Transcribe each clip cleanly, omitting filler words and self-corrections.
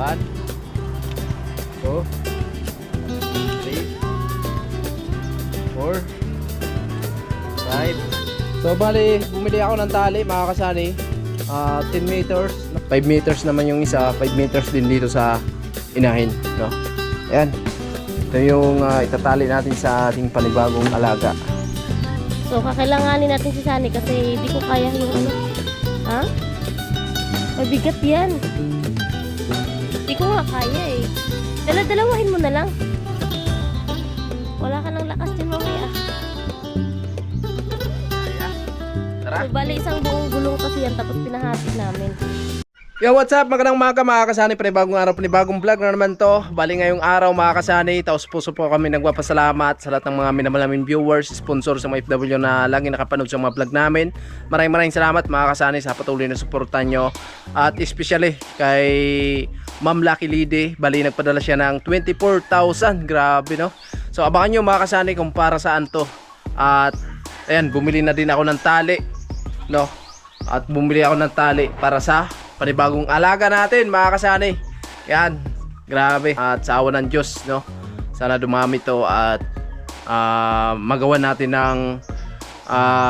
1, 2, 3, 4, 5. So bali, bumili ako ng tali mga kasani. 10 meters. 5 meters naman yung isa. 5 meters din dito sa inahin, no? Ayan. Ito yung itatali natin sa ating panibagong alaga. So kakailanganin natin si Sunny kasi hindi ko kaya yung ano. Ha? Mabigat yan. Hindi ko nga kaya eh. Dala-dalawahin mo na lang. Wala ka ng lakas din mamaya. So bali isang buong gulong kasi yan tapos pinahati namin. Yo, what's up? Magandang umaga mga kasani. Panibagong araw, panibagong vlog na naman to. Bali ngayong araw mga kasani, taos puso po kami nagpapasalamat sa lahat ng mga minamalaming viewers, sponsor sa mga FW na lagi nakapanood sa mga vlog namin. Maraming salamat mga kasani sa patuloy na suportan nyo. At especially kay Ma'am Lucky Lady. Bali nagpadala siya ng 24,000. Grabe, no? So abangan nyo mga kasani kung para saan to. At ayan, bumili na din ako ng tali, no? At bumili ako ng tali para sa panibagong alaga natin mga kasani. Yan, grabe. At sa awa ng Diyos, no, sana dumami to at magawa natin ng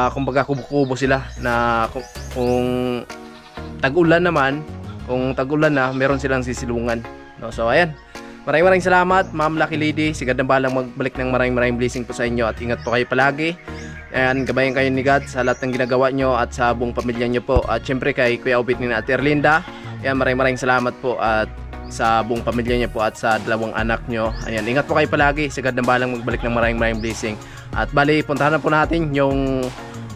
kumbaga kubo-kubo sila na kung tag-ulan naman, kung tag-ulan na meron silang sisilungan, no? So ayan, maraming salamat Ma'am Lucky Lady. Sigad na balang magbalik ng maraming blessing po sa inyo at ingat po kayo palagi. Ayan, gabayan kayo ni God sa lahat ng ginagawa nyo at sa buong pamilya nyo po. At syempre kay Kuya Obit ni Ate Erlinda. Ayan, maraming salamat po at sa buong pamilya nyo po at sa dalawang anak nyo. Ayan, ingat po kayo palagi. Sigad na balang magbalik ng maraming blessing. At bali, puntahan na po natin yung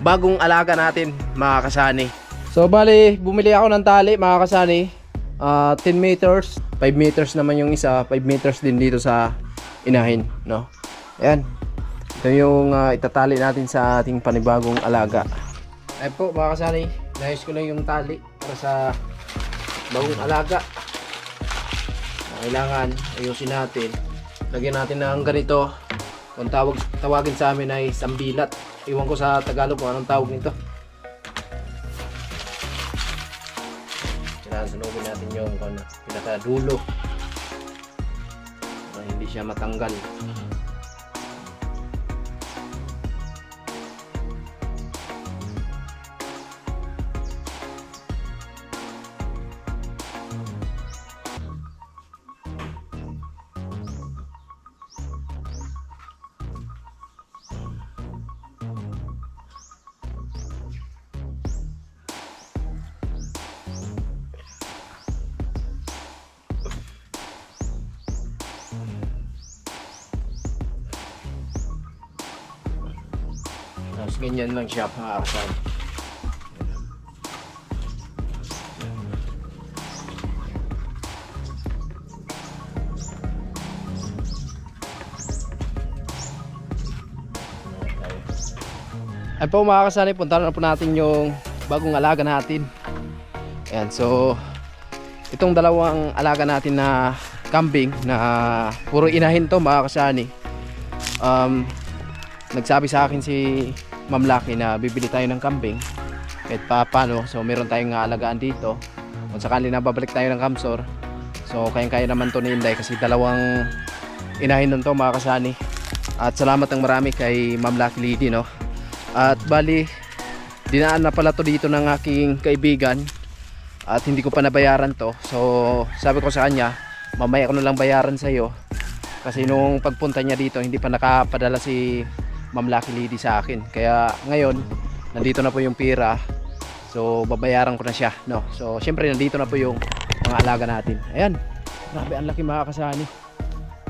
bagong alaga natin mga kasani. So bali, bumili ako ng tali mga kasani. 10 meters. 5 meters naman yung isa. 5 meters din dito sa inahin, no? Ayan. Ito yung itatali natin sa ating panibagong alaga. Ay po mga kasani, nayos ko lang yung tali para sa bagong alaga. Kailangan ayusin natin. Lagyan natin ng ganito. Kung tawagin sa amin ay sambilat. Iwan ko sa Tagalog kung anong tawag nito. Kailangan sunugin natin yung pinakadulo para hindi siya matanggal. Tapos ganyan lang siya mga kasani. Ay po mga kasani, puntahan na po natin yung bagong alaga natin. Ayan, so itong dalawang alaga natin na kambing na puro inahin to mga kasani. Nagsabi sa akin si Ma'am Lucky na bibili tayo ng kambing kahit paano. So meron tayong alagaan dito kung sakali na babalik tayo ng Kamsor. So kayang-kaya naman to ni Inday kasi dalawang inahin nun to mga kasani. At salamat ng marami kay Ma'am Lucky Lady, no? At bali, dinaan na pala to dito ng aking kaibigan at hindi ko pa nabayaran to. So sabi ko sa kanya, mamaya ko na lang bayaran sa iyo kasi nung pagpunta niya dito hindi pa nakapadala si Ma'am Lucky Lady sa akin. Kaya ngayon nandito na po yung pira. So babayaran ko na siya, no? So syempre nandito na po yung mga alaga natin. Ayan, grabe ang laki mga kasani.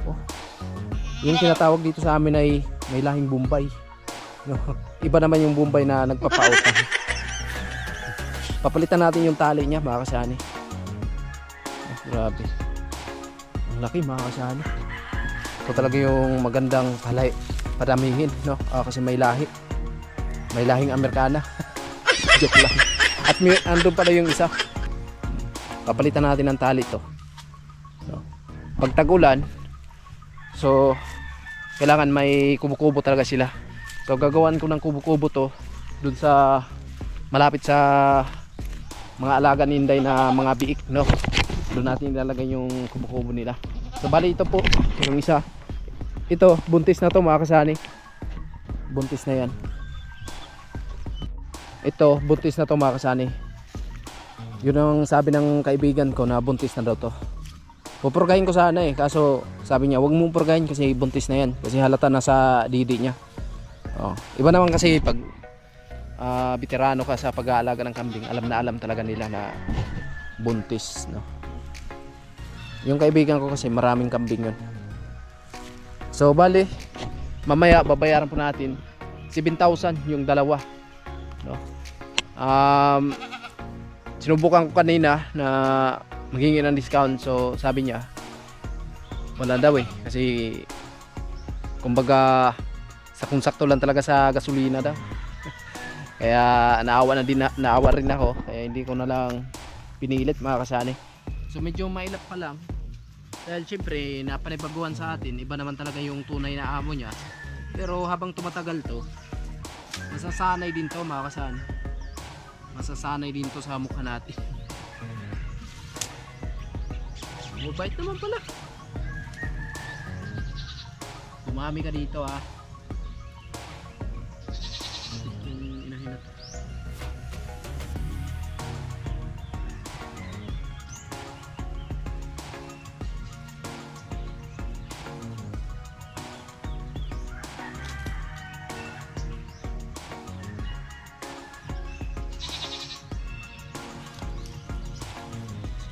Oh, yung tinatawag dito sa amin ay may lahing Bombay, no? Iba naman yung Bombay na nagpapautang. Papalitan natin yung tali niya mga kasani. Oh, grabe ang laki mga kasani. Ito talaga yung magandang padamihin, no? Kasi may lahing Amerikana. Joke lang. At andun pala yung isa. Papalitan natin ng tali to, no? Pag tag-ulan, so kailangan may kubo-kubo talaga sila. So gagawan ko ng kubo-kubo to dun sa malapit sa mga alaga ni Inday na mga biik, no? Doon natin ilalagay yung kubo-kubo nila. So bali ito po, yung isa. Ito, buntis na to mga kasani. Buntis na yan. Ito, buntis na to mga kasani. Yun ang sabi ng kaibigan ko na buntis na daw to. Pupurgahin ko sana eh, kaso sabi niya, wag mong purgahin kasi buntis na yan. Kasi halata na sa didi niya. Oh. Iba naman kasi pag veterano ka sa pag-aalaga ng kambing, alam na alam talaga nila na buntis, no? Yung kaibigan ko kasi maraming kambing yun. So bali, mamaya babayaran po natin 7,000 yung dalawa, no? Sinubukan ko kanina na maghingi ng discount, so sabi niya wala daw eh, kasi kumbaga sakong sakto lang talaga sa gasolina daw. Kaya naawa rin ako, kaya hindi ko na lang pinilit mga kasani. So medyo mailap pa lang dahil syempre napanibaguhan sa atin, iba naman talaga yung tunay na amo niya. Pero habang tumatagal to, masasanay din to mga kasani. Masasanay din to sa mukha natin. Mabait naman pala. Dumami ka dito ah. Yung inahin na to.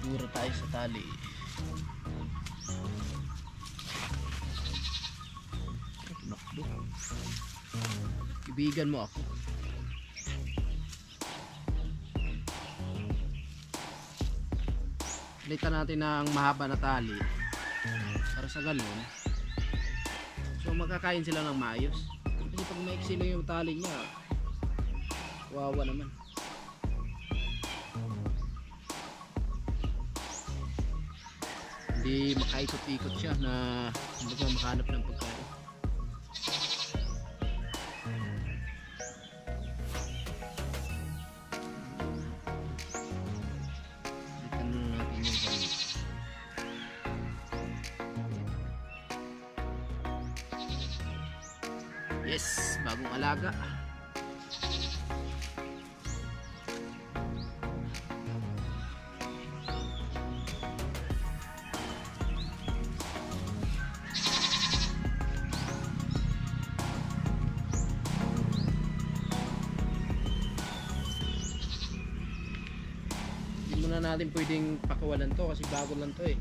Siguro tayo sa tali. Ibigan mo ako. Palitan natin ng mahaba na tali para sa ganun, so makakain sila ng maayos. Kasi pag maiksi lang yung tali niya, wawa naman. Hindi makaikot-ikot siya na hindi ka makahanap ng pagkain. Yes, bagong alaga. Hindi muna natin pwedeng pakawalan to kasi bago lang to eh.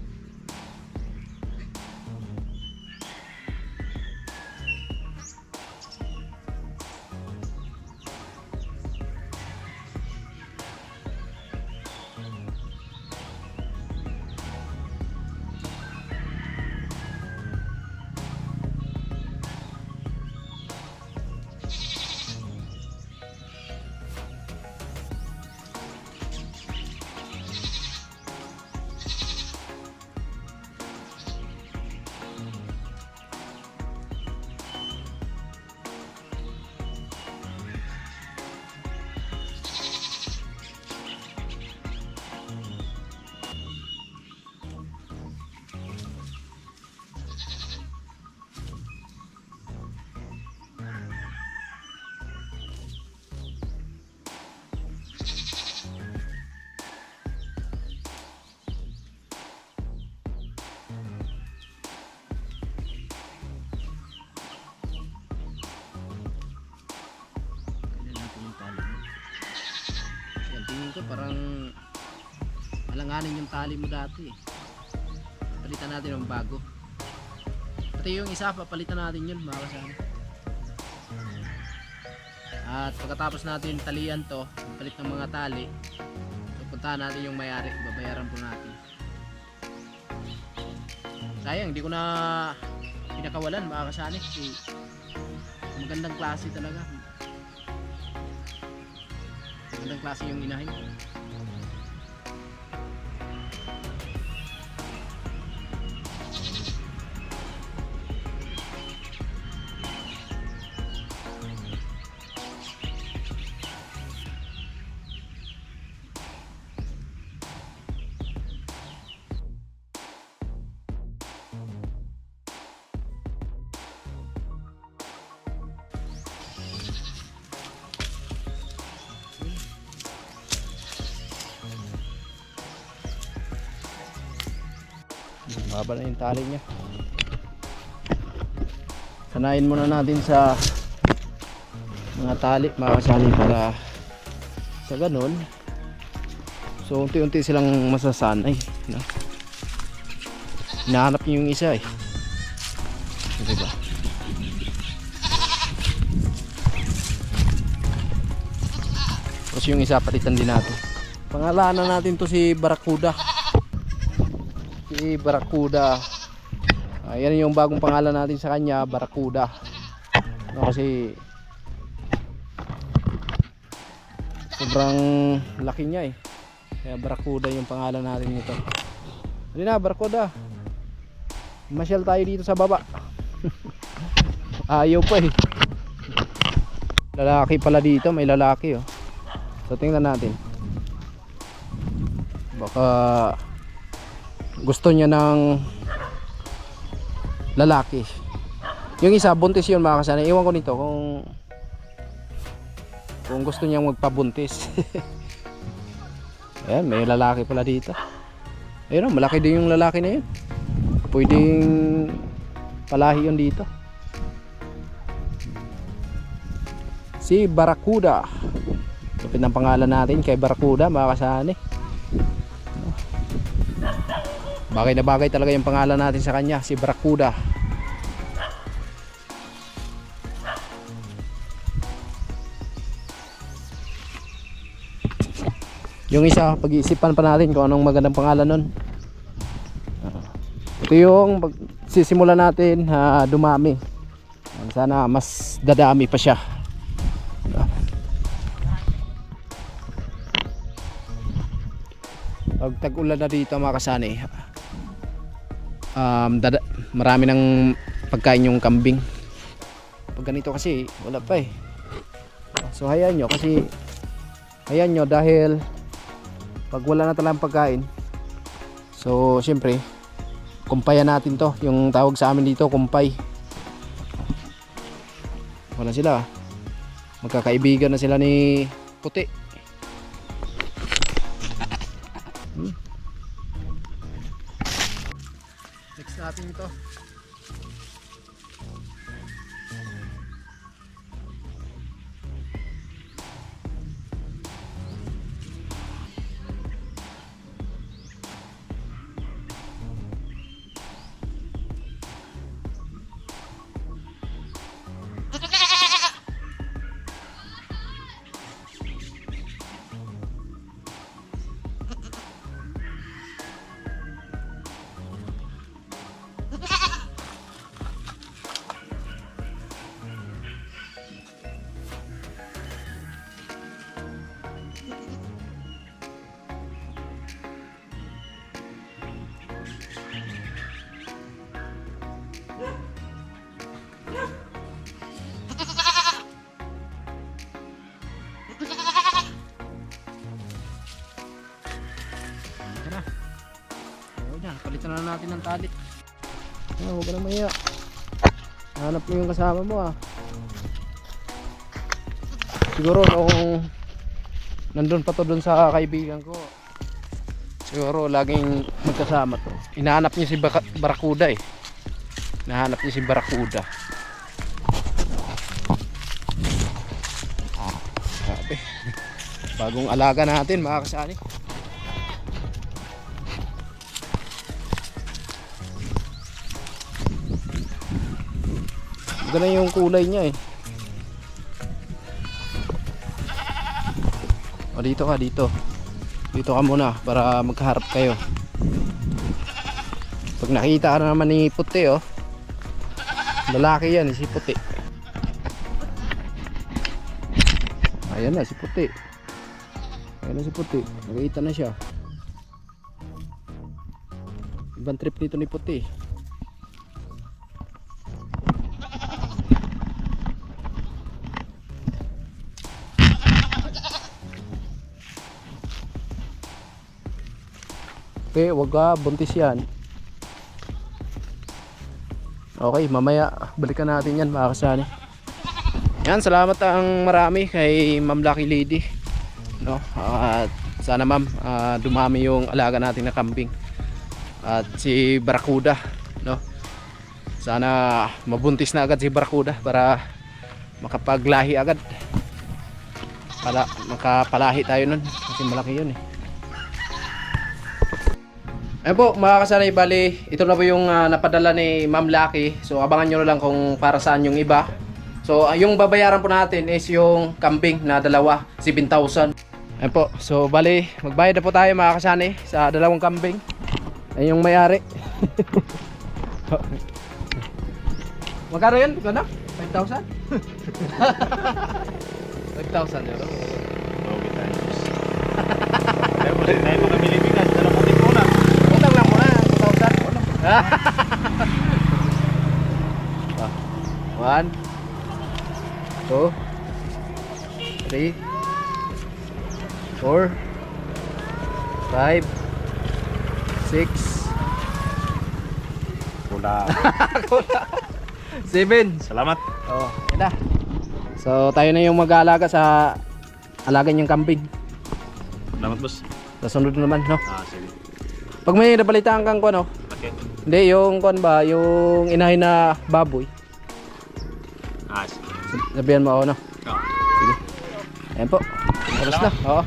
Tingin ko parang alanganin yung tali mo dati eh. Palitan natin ng bago. Pati yung isa papalitan natin yun mga kasama. At pagkatapos natin talian to, palit ng mga tali, so puntahan natin yung may-ari, babayaran po natin. Sayang hindi ko na pinakawalan mga kasani kasi magandang klase talaga. Magandang klase yung inahin. Baba na yung tali niya. Sanayin muna natin sa mga tali mga kasali para sa ganun. So unti-unti silang masasanay, no? Hinahanap niyo yung isa eh. Diba? Tapos yung isa palitan din natin. Pangalanan natin to si Barracuda. Si Barracuda. Ayan yung bagong pangalan natin sa kanya, Barracuda. No, kasi sobrang laki niya eh. Kaya Barracuda yung pangalan natin nito. Hindi na, Barracuda. Masyal tayo dito sa baba. Ayaw pa eh. Lalaki pala dito, may lalaki oh. So tingnan natin. Baka gusto niya ng lalaki. Yung isa buntis yun mga kasana. Iwan ko nito kung gusto niyang magpabuntis. Ayan, may lalaki pala dito. Ayun, malaki din yung lalaki na yun. Pwedeng palahi yun dito. Si Barracuda. Kapit ng pangalan natin kay Barracuda mga kasani. Bagay na bagay talaga yung pangalan natin sa kanya, si Barracuda. Yung isa, pag-iisipan pa natin kung anong magandang pangalan nun. Ito yung sisimula natin dumami. Sana mas dadami pa siya. Pag tag-ulan na dito mga kasani, marami ng pagkain yung kambing. Pag ganito kasi wala pa eh. So hayaan nyo kasi dahil pag wala na talagang pagkain, so syempre kumpayan natin to, yung tawag sa amin dito kumpay. Wala sila, magkakaibigan na sila ni Puti. Next natin ito. Palitan na natin ng tali. Huwag ka na maya. Hanap mo yung kasama mo ah. Siguro noong nandun pa to dun sa kaibigan ko, siguro laging magkasama to. Hinahanap niya si Barracuda eh. Hinahanap niya si Barracuda. Grabe. Bagong alaga natin mga kasani. Ganda yung kulay niya eh. O dito ka, dito. Dito ka muna para magkaharap kayo. Pag nakita ka na naman ni Puti oh. Lalaki yan si Puti. Ayan na si Puti. Ayan na si Puti. Nakita na siya. Ibang trip nito ni Puti. Okay, wag ka, buntis yan. Okay, mamaya balikan natin yan mga kasani. Yan, salamat ang marami kay Ma'am Lucky Lady, no? At sana ma'am, dumami yung alaga natin na kambing. at si Barracuda, no? Sana mabuntis na agad si Barracuda para makapaglahi agad. Para makapalahi tayo nun kasi malaki yun eh. Ayun po mga kasanay, bali ito na po yung napadala ni Ma'am Lucky. So abangan nyo na lang kung para saan yung iba. So yung babayaran po natin is yung kambing na dalawa, 7,000. Ayun po, so bali magbayad na po tayo mga kasanay sa dalawang kambing. Ayun yung may-ari. Magkano yun? Gano? 5,000? 5,000 euro. Okay tayo. Tayo mo rin, tayo mga Pilipinas. Dalawang ulit muna. Utang lang muna, 2,000. 1 2 3 4 5 6 Pula. 7. Salamat. Oh, yun na. So tayo na yung mag-aalaga sa alagan yung kambing. Salamat, boss. Sa sunod naman, no? Sige. Pag may nabalitaan kang kuwan, no? Okay. Hindi, yung kuwan ba, yung inahin na baboy. Sige. Sabihan mo ako, no? Sige. Ayan po. Tapos na. Oo.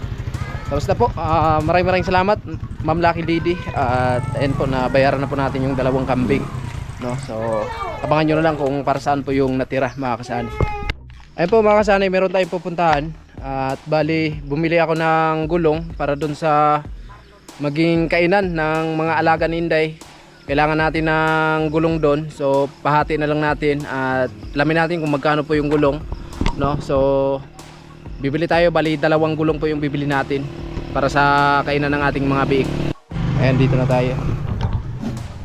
Tapos na po. Maraming salamat, Ma'am Lucky Lady. At ayan po, nabayaran na po natin yung dalawang kambing. No? So, abangan nyo na lang kung para saan po yung natira, mga kasani. Ayun po mga kasani, meron tayong pupuntahan. At bali, bumili ako ng gulong para dun sa maging kainan ng mga alaga ni Inday. Kailangan natin ng gulong doon. So, pahati na lang natin at alamin natin kung magkano po yung gulong. No? So, bibili tayo. Bali, dalawang gulong po yung bibili natin para sa kainan ng ating mga biik. Ayan, dito na tayo.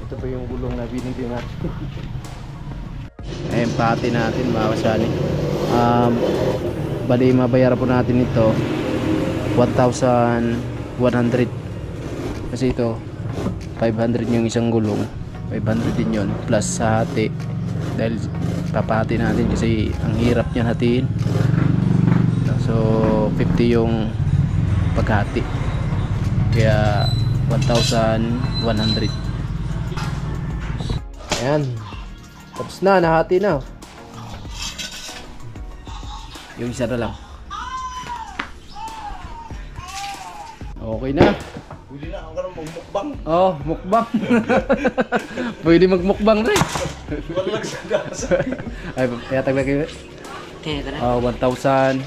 Ito po yung gulong na binili natin. Ayan, pahati natin mga kasani. Bali, mabayaran po natin ito 1,100. Kasi ito 500 yung isang gulong, 500 din yun plus sa hati dahil papahati natin kasi ang hirap niyan hatiin. So 50 yung paghati, kaya 1,100. Ayan, tapos na, nahati na yung isa na lang. Okay na. Pwede na, ako karang magmukbang. Oh, mukbang. Pwede magmukbang rin. Walang sa gasa. Ay, yatag lagi. Oh, 1,100.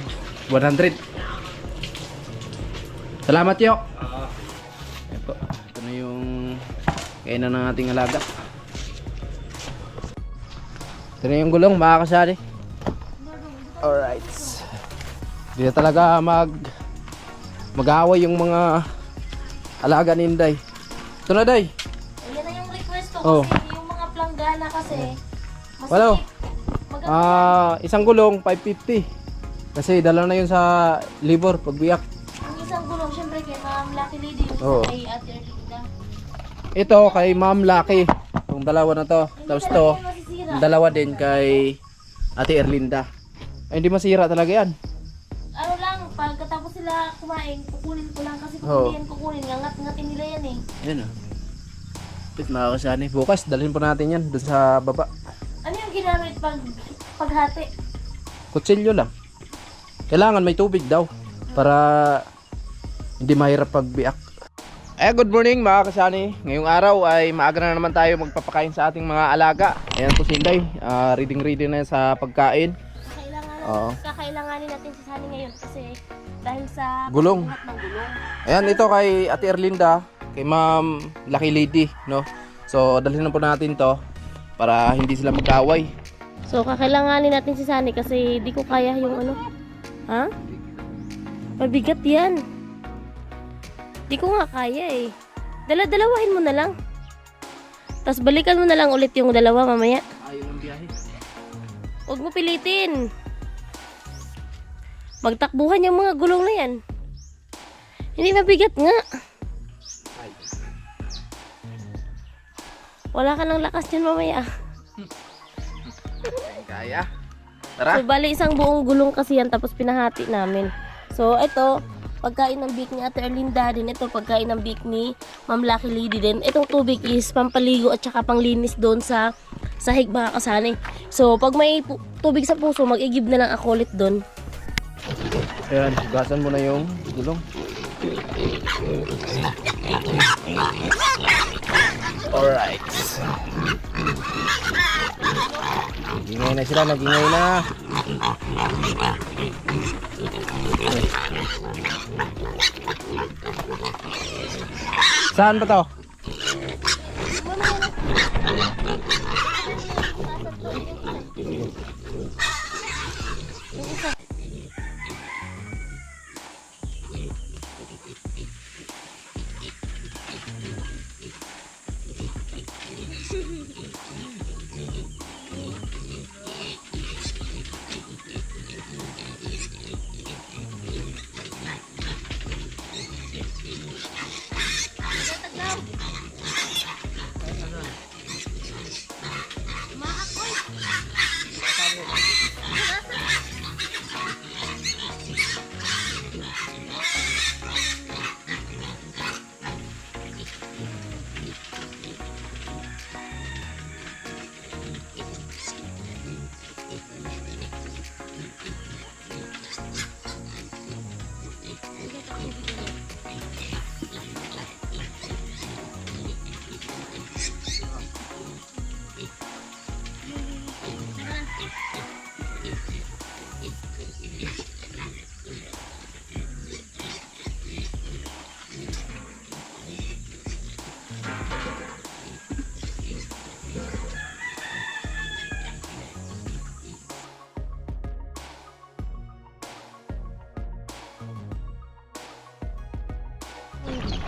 Salamat yo. Ayan po. Ito na yung kainan ng ating alaga. Ito na yung gulong, mga kasari. Alright. Hindi na talaga mag-aaway yung mga alaga ni Inday. Ito na, Day. Ayan na yung request ko Oh. kasi yung mga planggana kasi mas Walo. maganda Isang gulong 550. Kasi dala na yun sa libor pagbiyak. yung isang gulong syempre kay Ma'am Lucky Lady yung Oo. isa kay Ate Erlinda. Ito kay Ma'am Lucky. Itong dalawa na to. Hindi Tapos talaga to, yan masisira. yung dalawa din kay Ate Erlinda. Ay, hindi masira talaga yan. Ano lang, pagkatapos sila kumain, kukunin ko lang kasi kung Oo. hindi yan kukunin, ngangat-ngatin nila yan eh. Yan o. Bit mga kasani. Bukas, dalhin po natin yan dun sa baba. Ano yung ginamit paghati? Kutsilyo lang. Kailangan may tubig daw para hindi mahirap pagbiak. Good morning mga kasani. Ngayong araw ay maaga na naman tayo magpapakain sa ating mga alaga. Ayan po si Inday. Ready na sa pagkain. Oo. Kakailanganin natin si Sunny ngayon kasi dahil sa Gulong. pagbuhat ng gulong. Ayan, ito kay Ate Erlinda, kay Ma'am Lucky Lady, no? So, dalhin na po natin to para hindi sila mag-away. So kakailanganin natin si Sunny kasi di ko kaya yung ano. Ha? Mabigat yan. Di ko nga kaya eh. Dala-dalawahin mo na lang. Tapos balikan mo na lang ulit yung dalawa mamaya. Ayaw ng biyahe. Huwag mo pilitin. Magtakbuhan yung mga gulong na yan. Hindi mabigat nga. Wala ka ng lakas dyan mamaya. Kaya. Tara. So bali isang buong gulong kasi yan tapos pinahati namin. So ito, pagkain ng Bic ni Ate Erlinda din. Ito, pagkain ng Bic ni Ma'am Lucky Lady din. Itong tubig is pampaligo at saka panglinis doon sa sahig mga kasani. So, pag may tubig sa puso, mag-igib na lang ako ulit doon. Ayan, hugasan mo na yung gulong. Alright. Nagingay na sila, nagingay na. Saan ba to?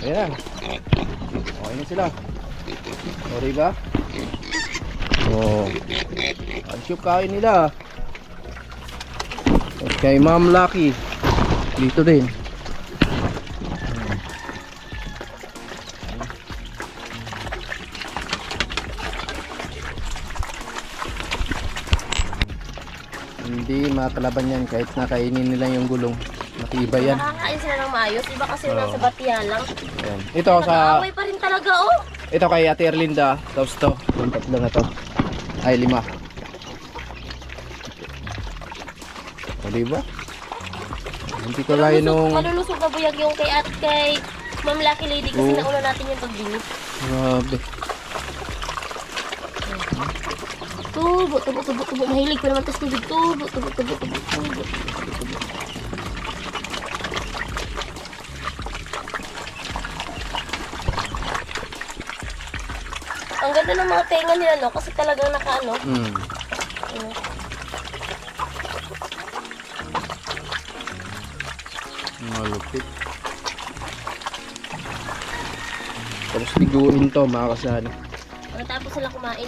Ayan. Okay na sila. Sorry ba? Oh. Ang soup kain nila. At kay Ma'am Lucky. Dito din. Hindi makalaban yan kahit nakainin nila yung gulong. Matibay yan. Nakakain sila ng maayos. Iba kasi nasa batiya lang. Ayan. Ito sa Nag-aaway pa rin talaga, oh. ito kay Ate Erlinda, tapos to, yung tatlo na to. Ay, 5. O, diba? Hindi ko kaya nung... Malulusog na buyag yung kay Ma'am Lucky Lady kasi Oo. nauna natin yung paglinis. Grabe. Tubo, tubo, tubo, tubo. Mahilig ko naman tas tubig. Tubo, tubo, tubo, tubo, tubo. Ang ganda ng mga tenga nila, no? Kasi talagang nakaano. Ano. Malupit. Tapos liguin to, mga kasani. Pagkatapos sila kumain,